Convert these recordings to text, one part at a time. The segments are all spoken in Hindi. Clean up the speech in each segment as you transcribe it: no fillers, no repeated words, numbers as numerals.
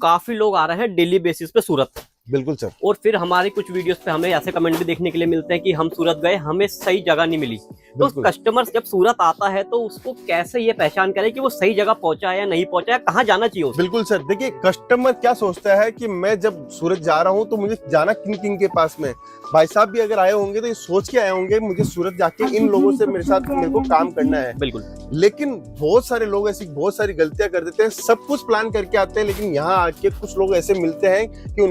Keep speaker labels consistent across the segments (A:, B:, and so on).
A: काफी लोग आ रहे हैं डेली बेसिस पे सूरत।
B: बिल्कुल सर।
A: और फिर हमारे कुछ वीडियोस पे हमें ऐसे कमेंट भी देखने के लिए मिलते हैं कि हम सूरत गए, हमें सही जगह नहीं मिली। तो कस्टमर जब सूरत आता है तो उसको कैसे ये पहचान करे कि वो सही जगह पहुंचा है या नहीं पहुंचा है, कहाँ जाना चाहिए उसे?
B: बिल्कुल सर, देखिए कस्टमर क्या सोचता है कि मैं जब सूरत जा रहा हूं तो मुझे जाना किन किन के पास में। भाई साहब भी अगर आए होंगे तो ये सोच के आए होंगे मुझे सूरत जाके इन लोगों से मेरे को काम करना है।
A: बिल्कुल।
B: लेकिन बहुत सारे लोग ऐसी बहुत सारी गलतियां कर देते हैं, सब कुछ प्लान करके आते हैं, लेकिन यहाँ आके कुछ लोग ऐसे मिलते हैं कि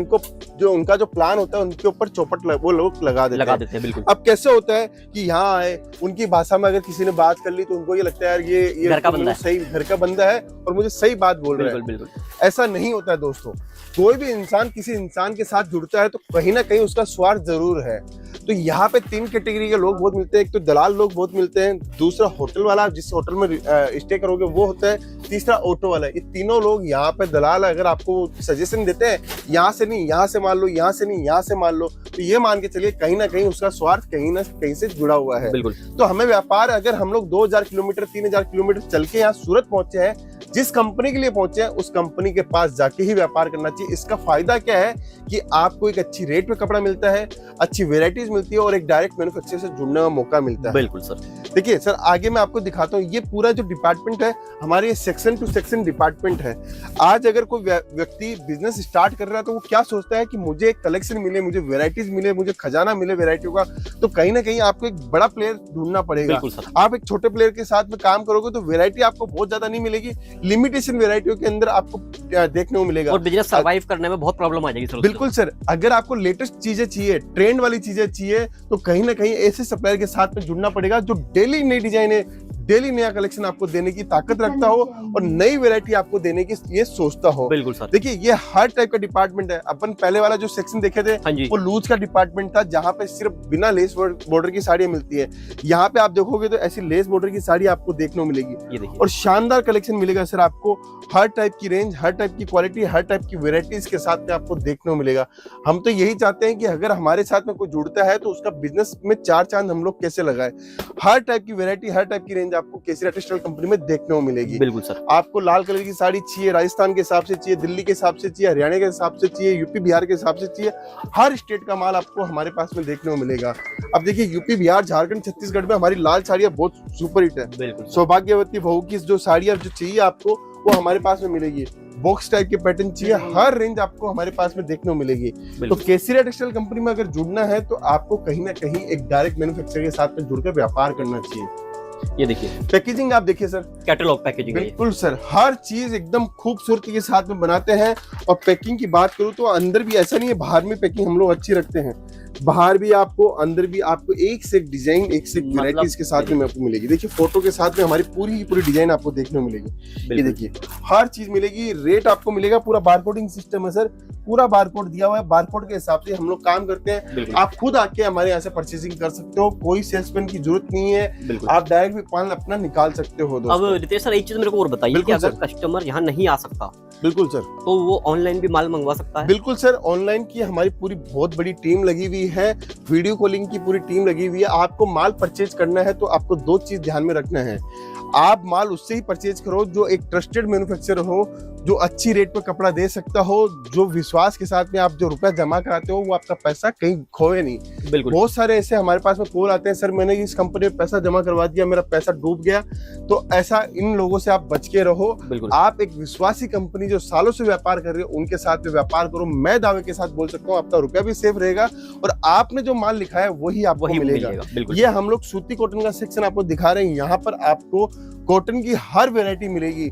B: उनका जो प्लान होता है उनके ऊपर चौपट वो लोग लगा देते हैं।
A: बिल्कुल।
B: अब कैसे होता है कि यहाँ आए, उनकी भाषा में अगर किसी ने बात कर ली तो उनको ये लगता है यार ये
A: घर का बंदा
B: सही घर का बंदा है और मुझे सही बात बोल रहा है।
A: बिल्कुल।
B: ऐसा नहीं होता है दोस्तों। कोई भी इंसान किसी इंसान के साथ जुड़ता है तो कहीं ना कहीं उसका स्वार्थ जरूर है। तो यहाँ पे 3 कैटेगरी के लोग बहुत मिलते हैं। एक तो दलाल लोग बहुत मिलते हैं, दूसरा होटल वाला जिस होटल में स्टे करोगे वो होता है, तीसरा ऑटो वाला है। ये तीनों लोग यहाँ पे दलाल अगर आपको सजेशन देते हैं यहाँ से नहीं यहाँ से मान लो, यहाँ से नहीं यहाँ से मान लो, तो ये मान के चलिए कहीं ना कहीं उसका स्वार्थ कहीं ना कहीं से जुड़ा हुआ है।
A: बिल्कुल।
B: तो हमें व्यापार, अगर हम लोग 2000 किलोमीटर 3000 किलोमीटर चल के यहाँ सूरत पहुंचे हैं, जिस कंपनी के लिए पहुंचे हैं उस कंपनी के पास जाके ही व्यापार करना चाहिए। इसका फायदा क्या है कि आपको एक अच्छी रेट पे कपड़ा मिलता है, अच्छी वेराइटीज मिलती है और एक डायरेक्ट मैन्युफैक्चर से जुड़ने का मौका मिलता है।
A: बिल्कुल सर।
B: देखिए सर, आगे मैं आपको दिखाता हूँ। ये पूरा जो डिपार्टमेंट है हमारे, ये सेक्शन टू सेक्शन डिपार्टमेंट है। आज अगर कोई व्यक्ति बिजनेस स्टार्ट कर रहा है तो वो क्या सोचता है कि मुझे एक कलेक्शन मिले, मुझे वेराइटीज मिले, मुझे खजाना मिले वेराइटियों का। तो कहीं ना कहीं आपको एक बड़ा प्लेयर ढूंढना पड़ेगा। आप एक छोटे प्लेयर के साथ में काम करोगे तो वेराइटी आपको बहुत ज्यादा नहीं मिलेगी, लिमिटेशन वेराइटियों के अंदर आपको देखने को मिलेगा
A: और बिजनेस सर्वाइव करने में बहुत प्रॉब्लम आ जाएगी।
B: बिल्कुल सर। अगर आपको लेटेस्ट चीजें चाहिए, ट्रेंड वाली चीजें चाहिए, तो कहीं ना कहीं ऐसे सप्लायर के साथ में जुड़ना पड़ेगा जो डेली नई डिजाइन है, डेली नया कलेक्शन आपको देने की ताकत रखता हो और नई वैरायटी आपको देने की ये सोचता हो।
A: बिल्कुल सर।
B: देखिए ये हर टाइप का डिपार्टमेंट है। अपन पहले वाला जो सेक्शन देखे थे वो लूज का डिपार्टमेंट था, जहाँ पे सिर्फ बिना लेस बॉर्डर की साड़ियां मिलती है। यहाँ पे आप देखोगे तो ऐसी लेस बॉर्डर की साड़ी आपको देखने को मिलेगी और शानदार कलेक्शन मिलेगा सर। आपको हर टाइप की रेंज, हर टाइप की क्वालिटी, हर टाइप की वेराइटीज के साथ में आपको देखने को मिलेगा। हम तो यही चाहते हैं कि अगर हमारे साथ में कोई जुड़ता है तो उसका बिजनेस में 4 चांद हम लोग कैसे लगाए। हर टाइप की वेराइटी, हर टाइप की रेंज आपको केसरिया टेक्सटाइल कंपनी में देखने को मिलेगी।
A: बिल्कुल सर।
B: आपको लाल कलर की साड़ी चाहिए, राजस्थान के हिसाब से चाहिए, दिल्ली के हिसाब से चाहिए, हरियाणा के हिसाब से चाहिए, यूपी बिहार के हिसाब से चाहिए, हर स्टेट का माल आपको हमारे पास में देखने को मिलेगा। अब देखिए यूपी बिहार झारखंड छत्तीसगढ़ में हमारी लाल साड़ियां बहुत सुपर हिट है। सौभाग्यवती बहू की जो साड़ियां जो चाहिए आपको वो हमारे पास में मिलेगी। बॉक्स टाइप के पैटर्न चाहिए, हर रेंज आपको हमारे पास में देखने को मिलेगी। तो केसरिया टेक्सटाइल कंपनी में अगर जुड़ना है तो आपको कहीं ना कहीं एक डायरेक्ट मैन्युफैक्चरर के साथ में जुड़कर व्यापार करना चाहिए।
A: ये देखिए
B: पैकेजिंग, आप देखिए सर,
A: कैटलॉग पैकेजिंग।
B: बिल्कुल सर, हर चीज एकदम खूबसूरती के साथ में बनाते हैं। और पैकिंग की बात करूं तो अंदर भी ऐसा नहीं है, बाहर में पैकिंग हम लोग अच्छी रखते हैं। बाहर भी आपको, अंदर भी आपको एक से एक डिजाइन, एक से एक वेराइटीज के साथ में आपको मिलेगी। देखिए फोटो के साथ में हमारी पूरी डिजाइन आपको देखने को मिलेगी। ये देखिए हर चीज मिलेगी। रेट आपको मिलेगा, पूरा बारकोडिंग सिस्टम है सर, पूरा बारकोड दिया हुआ है। बारकोड के हिसाब से हम लोग काम करते हैं। आप खुद आके हमारे यहाँ से परचेसिंग कर सकते हो, कोई सेल्समैन की जरूरत नहीं है। आप डायरेक्ट भी माल अपना निकाल सकते हो।
A: अब रितेश सर एक चीज मेरे को और बताइए कि अगर कस्टमर यहाँ नहीं आ सकता,
B: बिल्कुल सर,
A: तो वो ऑनलाइन भी माल मंगवा सकता है?
B: बिल्कुल सर, ऑनलाइन की हमारी पूरी बहुत बड़ी टीम लगी हुई है, वीडियो कॉलिंग की पूरी टीम लगी हुई है। आपको माल परचेज करना है तो आपको 2 चीज ध्यान में रखना है। आप माल उससे ही परचेज करो जो एक ट्रस्टेड मैन्युफैक्चरर हो, जो अच्छी रेट पे कपड़ा दे सकता हो, जो विश्वास के साथ में आप जो रुपया जमा कराते हो वो आपका पैसा कहीं खोए नहीं।
A: बिल्कुल।
B: बहुत सारे ऐसे हमारे पास में कॉल आते हैं, सर मैंने इस कंपनी में पैसा जमा करवा दिया, मेरा पैसा डूब गया। तो ऐसा इन लोगों से आप बच के रहो। आप एक विश्वासी कंपनी जो सालों से व्यापार कर रही है उनके साथ में व्यापार करो। मैं दावे के साथ बोल सकता हूँ आपका रुपया भी सेफ रहेगा और आपने जो माल लिखा है वही आपको मिलेगा। ये हम लोग सूती कॉटन का सेक्शन आपको दिखा रहे हैं। यहाँ पर आपको कॉटन की हर वेरायटी मिलेगी।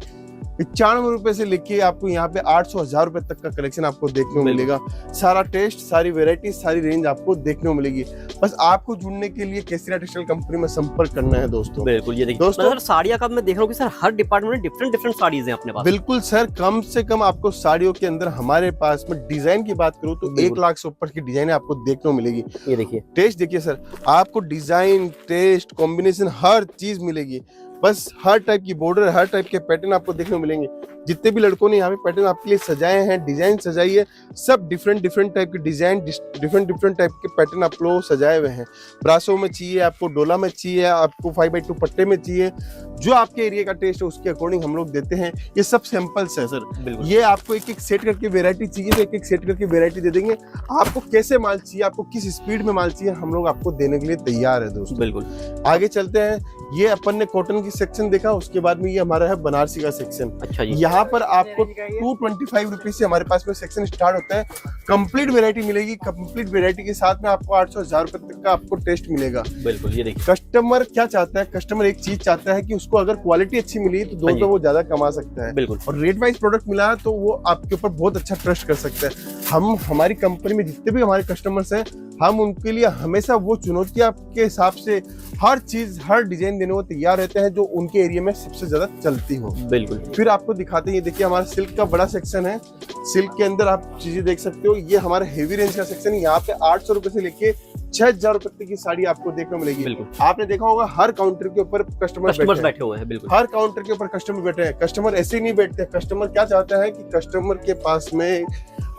B: 95 रुपए से लेके आपको यहाँ पे 800 1000 रुपए तक का कलेक्शन आपको देखने को मिलेगा। सारा टेस्ट, सारी वेरायटी, सारी रेंज आपको देखने को मिलेगी। बस आपको जुड़ने के लिए केसरिया टेक्सटाइल कंपनी में संपर्क करना है दोस्तों।
A: बिल्कुल। ये देखिए दोस्तों, सर साड़ियां का मैं देख रहा हूँ कि सर हर डिपार्टमेंट में डिफरेंट साड़ीज हैं अपने पास।
B: बिल्कुल सर, कम से कम आपको साड़ियों के अंदर हमारे पास में डिजाइन की बात करूँ तो 1 लाख से ऊपर की डिजाइन आपको देखने को मिलेगी।
A: ये देखिए
B: टेस्ट देखिए सर, आपको डिजाइन, टेस्ट, कॉम्बिनेशन हर चीज मिलेगी। बस हर टाइप की बॉर्डर, हर टाइप के पैटर्न आपको देखने को मिलेंगे। जितने भी लड़कों ने यहाँ पे पैटर्न आपके लिए सजाए हैं, डिजाइन सजाई है, सब डिफरेंट टाइप के डिजाइन, डिफरेंट टाइप के पैटर्न आप लोग सजाए हुए हैं। ब्रासो में चाहिए आपको, डोला में चाहिए आपको, 5x2 पट्टे में चाहिए, जो आपके एरिया का टेस्ट है उसके अकॉर्डिंग हम लोग देते हैं। ये सब सैंपल्स है सर, ये आपको एक एक सेट करके वेरायटी चाहिए तो एक एक सेट करके वेरायटी दे देंगे। आपको कैसे माल चाहिए, आपको किस स्पीड में माल चाहिए, हम लोग आपको देने के लिए तैयार है दोस्तों।
A: बिल्कुल।
B: आगे चलते हैं, ये अपन ने कॉटन की सेक्शन देखा, उसके बाद में ये हमारा है बनारसी का सेक्शन।
A: अच्छा जी।
B: यहाँ पर आपको 225 रुपीज से हमारे पास में सेक्शन स्टार्ट होता है। कंप्लीट वेरायटी मिलेगी, कंप्लीट वेरायटी के साथ में आपको 800-1000 रुपए तक का आपको टेस्ट मिलेगा।
A: बिल्कुल, ये देखिए
B: कस्टमर क्या चाहता है, कस्टमर एक चीज चाहता है कि उसको अगर क्वालिटी अच्छी मिली तो दो तो वो ज्यादा कमा सकता है।
A: बिल्कुल।
B: और रेट वाइज प्रोडक्ट मिला तो वो आपके ऊपर बहुत अच्छा ट्रस्ट कर सकता है। हम हमारी कंपनी में जितने भी हमारे कस्टमर्स हैं, हम उनके लिए हमेशा वो चुनौतियां के हिसाब से हर चीज, हर डिजाइन देने को तैयार रहते हैं जो उनके एरिया में सबसे ज्यादा चलती हो।
A: बिल्कुल।
B: फिर आपको दिखाते हैं, ये देखिए हमारा सिल्क का बड़ा सेक्शन है। सिल्क के अंदर आप चीजें देख सकते हो, ये हमारा हेवी रेंज का सेक्शन है। यहाँ पे 800 रुपए से लेके 6000 रुपए तक की साड़ी आपको देखने को मिलेगी।
A: बिल्कुल।
B: आपने देखा होगा हर काउंटर के ऊपर कस्टमर
A: बैठे हुए हैं। बिल्कुल।
B: हर काउंटर के ऊपर कस्टमर बैठे हैं। कस्टमर ऐसे ही नहीं बैठते, कस्टमर क्या चाहता है कि कस्टमर के पास में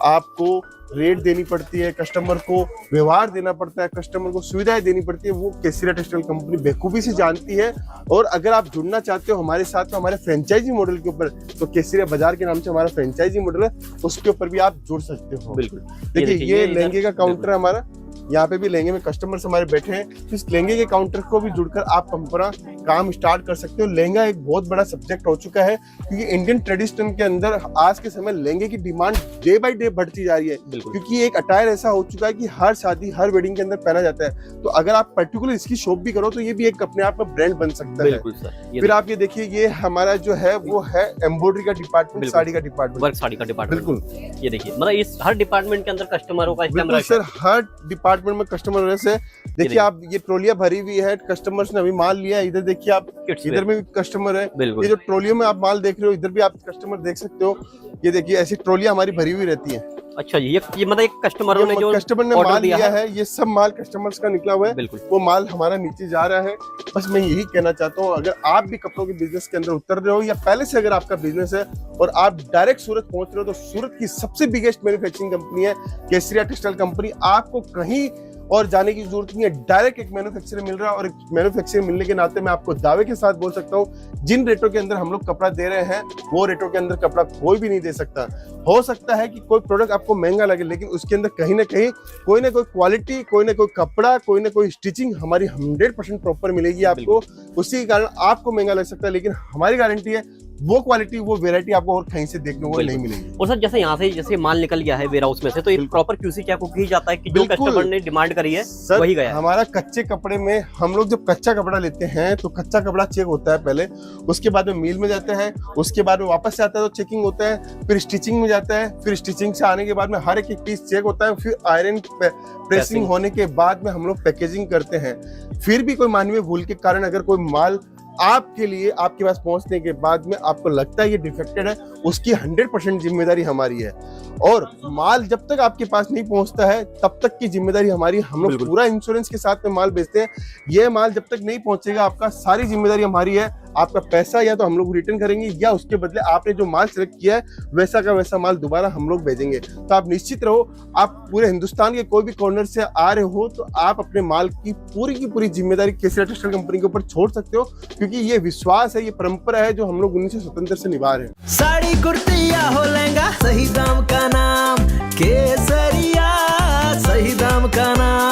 B: आपको रेट देनी पड़ती है, कस्टमर को व्यवहार देना पड़ता है, कस्टमर को सुविधाएं देनी पड़ती है। वो केसरिया टेक्सटाइल कंपनी बेखूबी से जानती है। और अगर आप जुड़ना चाहते हो हमारे साथ में हमारे फ्रेंचाइजी मॉडल के ऊपर, तो केसरिया बाजार के नाम से हमारा फ्रेंचाइजी मॉडल है, उसके ऊपर भी आप जुड़ सकते हो।
A: बिल्कुल।
B: देखिए ये लहंगे का काउंटर है हमारा, यहाँ पे भी लहंगे में कस्टमर्स हमारे बैठे हैं। इस लहंगे के काउंटर को भी जुड़कर आप अपना काम स्टार्ट कर सकते हो। लहंगा एक बहुत बड़ा सब्जेक्ट हो चुका है, क्योंकि इंडियन ट्रेडिशन के अंदर आज के समय लहंगे की डिमांड डे बाय डे बढ़ती जा रही है। क्योंकि ये एक अटायर ऐसा हो चुका है कि हर शादी, हर वेडिंग के अंदर पहना जाता है। तो अगर आप पर्टिकुलर इसकी शॉप भी करो तो ये भी एक अपने आप में ब्रांड बन सकता है।
A: बिल्कुल सर।
B: फिर आप ये देखिए, ये हमारा जो है वो है एम्ब्रॉयडरी का डिपार्टमेंट, साड़ी का डिपार्टमेंट,
A: वर्क साड़ी का डिपार्टमेंट।
B: बिल्कुल।
A: ये देखिए, मतलब इस हर डिपार्टमेंट के अंदर कस्टमरों का
B: बिल्कुल सर, हर डिपार्टमेंट में कस्टमर से देखिए आप, ये ट्रॉलियां भरी हुई है, कस्टमर्स ने अभी माल लिया है। इधर देखिए आप, इधर में भी कस्टमर है। ये जो ट्रॉलियों में आप माल देख रहे हो, इधर भी आप कस्टमर देख सकते हो। ये देखिए ऐसी ट्रॉलियां हमारी भरी हुई रहती है।
A: अच्छा जी, ये मतलब एक कस्टमर ने
B: माल लिया है, ये सब माल कस्टमर्स का निकला हुआ है।
A: बिल्कुल।
B: वो माल हमारा नीचे जा रहा है। बस मैं यही कहना चाहता हूँ, अगर आप भी कपड़ों के बिजनेस के अंदर उतर रहे हो या पहले से अगर आपका बिजनेस है और आप डायरेक्ट सूरत पहुंच रहे हो, तो सूरत की सबसे बिगेस्ट मैन्युफैक्चरिंग कंपनी है केसरिया टेक्सटाइल कंपनी। आपको कहीं और जाने की जरूरत नहीं है, डायरेक्ट एक मैन्युफैक्चरर मिल रहा है। और एक मैन्युफैक्चरर मिलने के नाते मैं आपको दावे के साथ बोल सकता हूँ, जिन रेटों के अंदर हम लोग कपड़ा दे रहे हैं, वो रेटों के अंदर कपड़ा कोई भी नहीं दे सकता। हो सकता है कि कोई प्रोडक्ट आपको महंगा लगे, लेकिन उसके अंदर कहीं ना कहीं कोई ना कोई क्वालिटी, कोई ना कोई कपड़ा, कोई ना कोई स्टिचिंग हमारी 100% प्रॉपर मिलेगी आपको। उसी के कारण आपको महंगा लग सकता है, लेकिन हमारी गारंटी है वो क्वालिटी, वो वेरायटी आपको और कहीं से देखने को नहीं मिलेगी।
A: और सर जैसे यहाँ से जैसे माल निकल गया है वेयर हाउस में से, तो एक प्रॉपर क्यूसी चेक की जाता है कि जो कस्टमर ने डिमांड करी है वही गया।
B: हमारा कच्चे कपड़े में हम लोग जब कच्चा कपड़ा लेते हैं तो कच्चा कपड़ा चेक होता है पहले, उसके बाद में मिल में जाता है, उसके बाद में वापस से आता है तो चेकिंग होता है, फिर स्टिचिंग में जाता है, फिर स्टिचिंग से आने के बाद में हर एक पीस चेक होता है, फिर आयरन प्रेसिंग होने के बाद में हम लोग पैकेजिंग करते हैं। फिर भी कोई मानवीय भूल के कारण अगर कोई माल आपके लिए आपके पास पहुंचने के बाद में आपको लगता है ये डिफेक्टेड है, उसकी 100% जिम्मेदारी हमारी है। और माल जब तक आपके पास नहीं पहुंचता है तब तक की जिम्मेदारी हमारी। हम लोग पूरा इंश्योरेंस के साथ में माल बेचते हैं। ये माल जब तक नहीं पहुंचेगा, आपका सारी जिम्मेदारी हमारी है। आपका पैसा या तो हम लोग रिटर्न करेंगे या उसके बदले आपने जो माल सिलेक्ट किया है वैसा का वैसा माल दोबारा हम लोग भेजेंगे। तो आप निश्चित रहो, आप पूरे हिंदुस्तान के कोई भी कॉर्नर से आ रहे हो तो आप अपने माल की पूरी जिम्मेदारी केसरिया टेक्सटाइल कंपनी के ऊपर छोड़ सकते हो, क्योंकि ये विश्वास है, ये परंपरा है जो हम लोग 1977 से निभा रहे हैं।
C: साड़ी कुर्ती या हो लहंगा, सही दाम का नाम केसरिया, सही दाम का नाम।